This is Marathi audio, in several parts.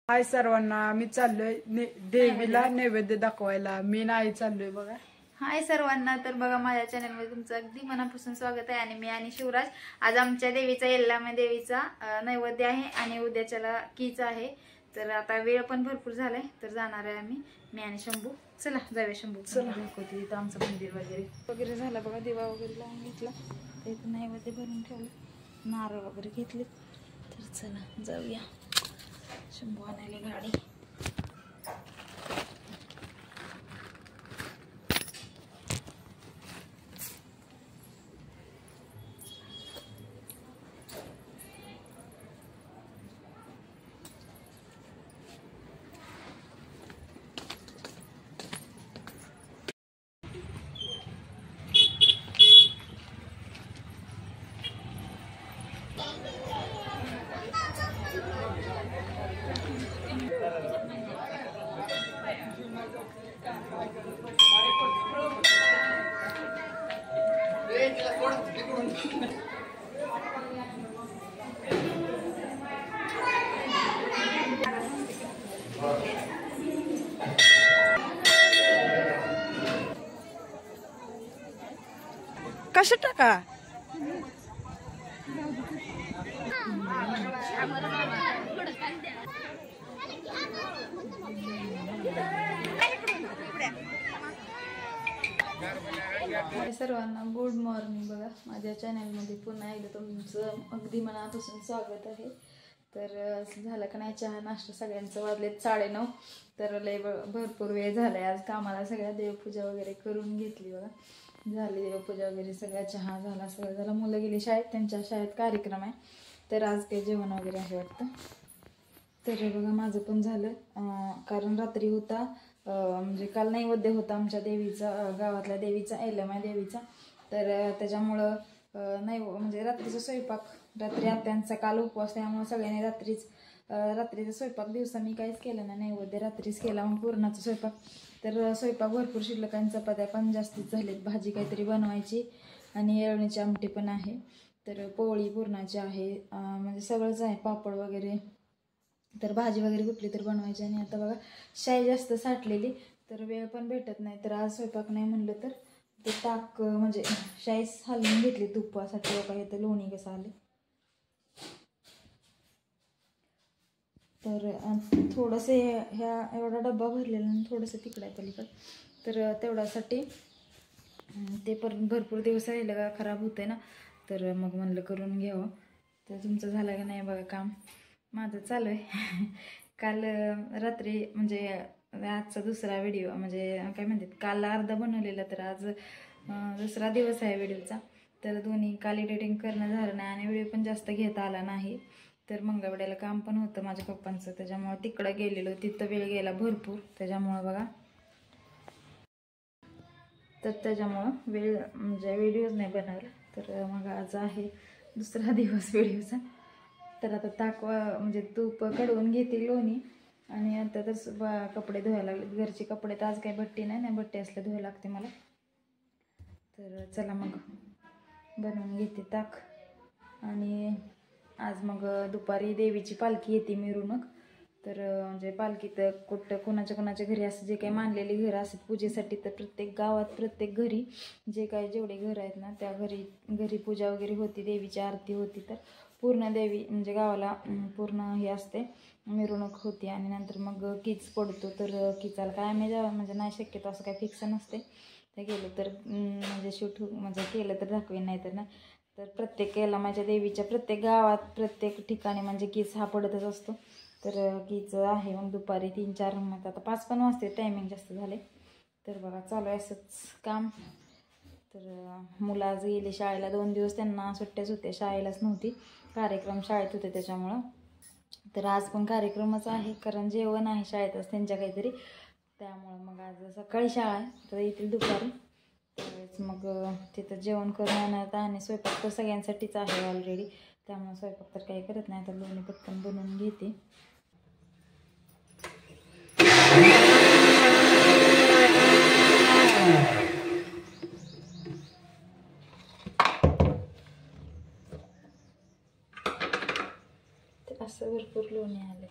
हाय सर्वांना, मी चाललोय देवीला नैवेद्य दाखवायला. मी नाही चाललोय बघा. हाय सर्वांना, तर बघा माझ्या चॅनलमध्ये तुमचं अगदी मनापासून स्वागत आहे. आणि मी आणि शिवराज आज आमच्या देवीचा यल्लामा देवीचा नैवेद्य आहे आणि उद्याच्याला कीच आहे. तर आता वेळ पण भरपूर झालाय, तर जाणार आहे आम्ही, मी आणि शंभू. चला जाऊया शंभू, चला दाखवते इथं आमचं मंदिर वगैरे झालं बघा. दिवा वगैरे लावून घेतला, इथं नैवेद्य भरून ठेवलं, नारळ वगैरे घेतले. तर चला जाऊया. शंभू आणायला गाडी. कसं टाका सर्वांना गुड मॉर्निंग. बघा माझ्या चॅनलमध्ये पुन्हा एकदा तुमचं अगदी मनापासून स्वागत आहे. तर झालं का नाही चहा नाश्ता सगळ्यांचं? वाजलेत 9:30. तर लय भरपूर वेळ झालाय. आज कामाला सगळ्या देवपूजा वगैरे करून घेतली बघा. झाली देवपूजा वगैरे, सगळा चहा झाला, सगळं झालं. मुलं गेली शाळेत, त्यांच्या शाळेत कार्यक्रम आहे, तर आज काही जेवण वगैरे आहे वाटतं. तर बघा माझं पण झालं, कारण रात्री होता म्हणजे काल नैवेद्य होता आमच्या देवीचा, गावातल्या देवीचा, यल्लामा देवीचा. तर त्याच्यामुळं नाही म्हणजे रात्रीचा स्वयंपाक, रात्री आत्यांचा काल उपवास, त्यामुळे सगळ्यांनी रात्रीचा स्वयंपाक, दिवसा मी काहीच केलं नाही, नैवेद्य रात्रीच केला. मग पुरणाचा स्वयंपाक, तर स्वयंपाक भरपूर शिल्लक आणि चपात्या पण जास्तीच झालेत. भाजी काहीतरी बनवायची आणि येळवणीची आमटी पण आहे. तर पोळी पुरणाची आहे, म्हणजे सगळंच आहे, पापड वगैरे. तर भाजी वगैरे कुठली तर बनवायची. आणि आता बघा शाई जास्त साठलेली, तर वेळ पण भेटत नाही. तर आज स्वयंपाक नाही म्हणलं तर ते ताक म्हणजे शाई हलवून घेतली तुपासाठी. बघा इथं लोणी कसं आले. तर थोडंसं ह्या एवढा डब्बा भरलेला आणि थोडंसं तिकडं आहे पलीकडं, तर तेवढ्यासाठी ते पण भरपूर दिवस राहिलं का खराब होते ना, तर मग म्हणलं करून घ्यावं. तर तुमचं झालं का नाही बघा काम? माझं चालू आहे. काल रात्री म्हणजे आजचा दुसरा व्हिडिओ, म्हणजे काय म्हणतात, काल अर्धा बनवलेला, तर आज दुसरा दिवस आहे व्हिडिओचा. तर दोन्ही काल एडिटिंग करणं झालं नाही आणि व्हिडिओ पण जास्त घेता आला नाही. तर मंगळवेड्याला काम पण होतं माझ्या पप्पांचं, त्याच्यामुळं तिकडं गेलेलो, तिथं वेळ गेला भरपूर, त्याच्यामुळं बघा. तर त्याच्यामुळं वेळ म्हणजे व्हिडिओज नाही बनवला. तर मग आज आहे दुसरा दिवस व्हिडिओचा. तर आता ताक म्हणजे तूप कडवून घेते लोणी, आणि आता तर कपडे धुवायला लागले, घरचे कपडे. तर आज काही भट्टी नाही, भट्टी असले धुवायला लागते मला. तर चला मग बनवून घेते ताक. आणि आज मग दुपारी देवीची पालखी येते, मिरवणूक. तर म्हणजे पालखीत कुठं कोणाच्या घरी असं जे काही मानलेली घरं असतात पूजेसाठी, तर प्रत्येक गावात प्रत्येक घरी जे काही जेवढे घरं आहेत ना, त्या घरी पूजा वगैरे होती, देवीची आरती होती. तर पूर्ण देवी म्हणजे गावाला पूर्ण हे असते, मिरवणूक होती. आणि नंतर मग कीच पडतो. तर कीचाला काय आम्ही म्हणजे नाही, शक्यतो असं काही फिक्स नसते. ते गेलं तर म्हणजे शूट म्हणजे केलं तर दाखवेन, नाही तर नाही. तर प्रत्येक यल्लामाच्या देवीच्या प्रत्येक गावात प्रत्येक ठिकाणी म्हणजे कीच हा पडतच असतो. तर कीच आहे मग दुपारी 3-4, मग आता 5 पण वाजते, टायमिंग जास्त झाले. तर बघा चालू आहे असंच काम. तर मुलं आज गेली शाळेला, 2 दिवस त्यांना सुट्ट्याच होत्या, शाळेलाच नव्हती, कार्यक्रम शाळेत होते त्याच्यामुळं. तर आज पण कार्यक्रमच आहे, कारण जेवण आहे शाळेतच त्यांच्या काहीतरी, त्यामुळं मग आज सकाळी शाळा आहे, तर येतील दुपारी. त्यावेळेस मग तिथं जेवण करून येणार. आणि स्वयंपाक तर सगळ्यांसाठीच आहे ऑलरेडी, त्यामुळे स्वयंपाक तर काही करत नाही. आता लोणी पटकन बनवून घेते. असं भरपूर लोणी आले.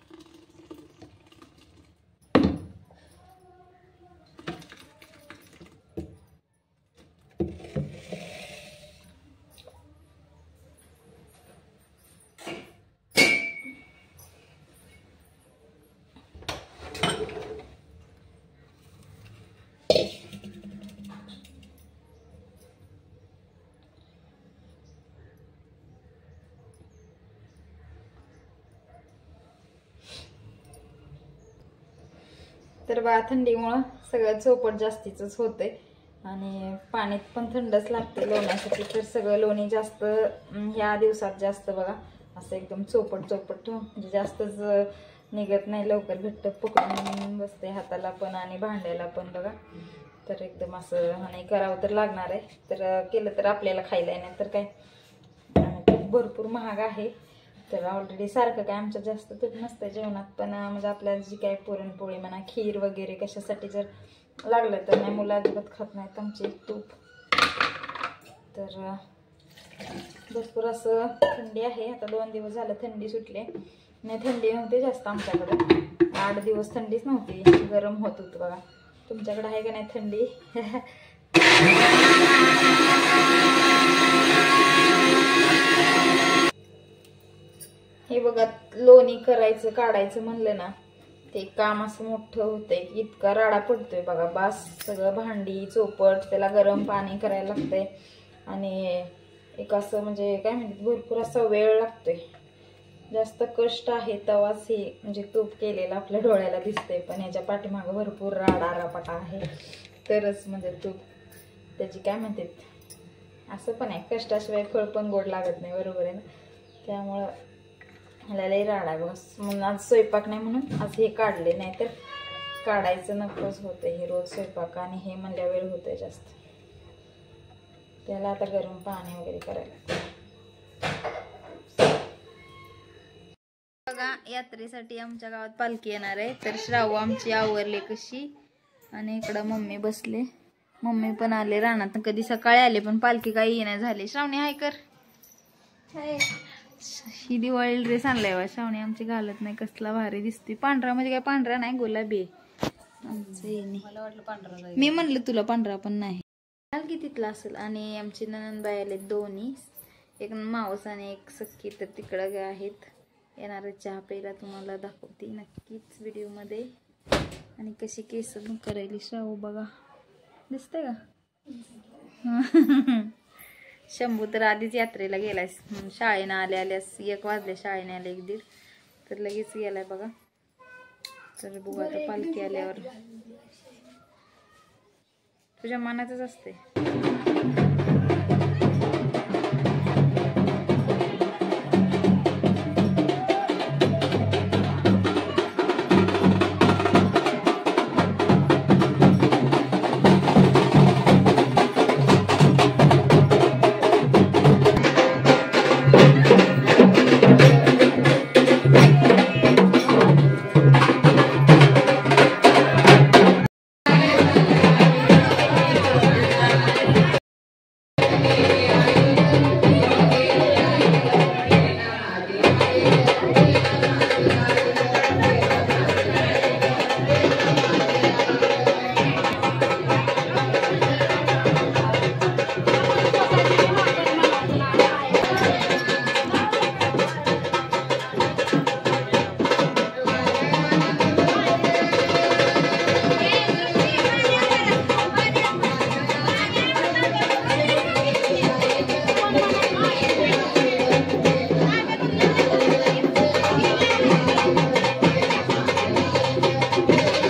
तर बा थंडीमुळं सगळं चोपट जास्तीच होतंय आणि पाणी पण थंडच लागते लोण्यासाठी. तर सगळं लोणी जास्त ह्या दिवसात जास्त बघा असं एकदम चोपट चोपट म्हणजे जास्तच निघत नाही, लवकर घट्ट पकडून बसते हाताला पण आणि भांड्याला पण बघा. तर एकदम असं आणि करावं तर लागणार आहे. तर केलं तर आपल्याला खायला येणार तर काय भरपूर महाग आहे. तर ऑलरेडी सारखं काय आमच्यात जास्त तूप नसतं जेवणात, पण म्हणजे आपल्याला जी काय पुरणपोळी म्हणा खीर वगैरे कशासाठी जर लागलं तर नाही, मुलं अजिबात खात नाहीत आमचे तूप. तर भरपूर असं थंडी आहे. आता 2 दिवस झालं थंडी सुटली नाही. थंडी नव्हती जास्त आमच्याकडं, 8 दिवस थंडीच नव्हती, गरम होत होतं बघा. तुमच्याकडे आहे का नाही थंडी? हे बघा लोणी करायचं काढायचं म्हणलं ना ते काम असं मोठं होतंय, इतका राडा पडतोय बघा. बास सगळं भांडी चोपट, त्याला गरम पाणी करायला लागतंय आणि एक असं म्हणजे काय म्हणतात भरपूर असा वेळ लागतोय, जास्त कष्ट आहे. तवाच हे म्हणजे तूप केलेलं आपल्या डोळ्याला दिसतंय, पण याच्या पाठीमागं भरपूर राडा रापाटा आहे. तरच म्हणजे तूप त्याची काय म्हणतात असं पण आहे, कष्टाशिवाय फळ पण गोड लागत नाही, बरोबर आहे ना. त्यामुळं ह्याला लई राडा आहे बघा. म्हणून आज स्वयंपाक नाही म्हणून आज हे काढले, नाही तर काढायचं नकोच होतं हे रोज स्वयंपाक, आणि हे म्हणल्या वेळ होतंय जास्त. त्याला आता गरम पाणी वगैरे करायला. बघा यात्रेसाठी आमच्या गावात पालखी येणार आहे. तर श्रावू आमची आवरली कशी, आणि इकडं मम्मी बसले. मम्मी पण आले रानात, कधी सकाळी आले पण पालखी काही येणार झाली. श्रावणी हाय कर. ही दिवाळी ड्रेस आणलाय बा श्रावणी आमची, घालत नाही, कसला भारी दिसते. पांढरा म्हणजे काय पांढरा नाही, गुलाबी आहे आमचं. मला वाटलं पांढरा, मी म्हणलं तुला पांढरा पण नाही. की तिथला असेल. आणि आमची ननंदबाई आले दोन्ही, एक मावस आणि एक सख्खी, तर तिकडं आहेत. येणार चहा प्यायला, तुम्हाला दाखवते नक्कीच व्हिडिओमध्ये. आणि कशी केस करायली श्रावू बघा, दिसतंय का? शंभू तर आधीच यात्रेला गेलाय, शाळेनं आल्यास 1 वाजले, शाळेने आले 1-1:30, तर लगेच गेलाय बघा. तर बघू आता पालखी आल्यावर, तुझ्या मनातच असते.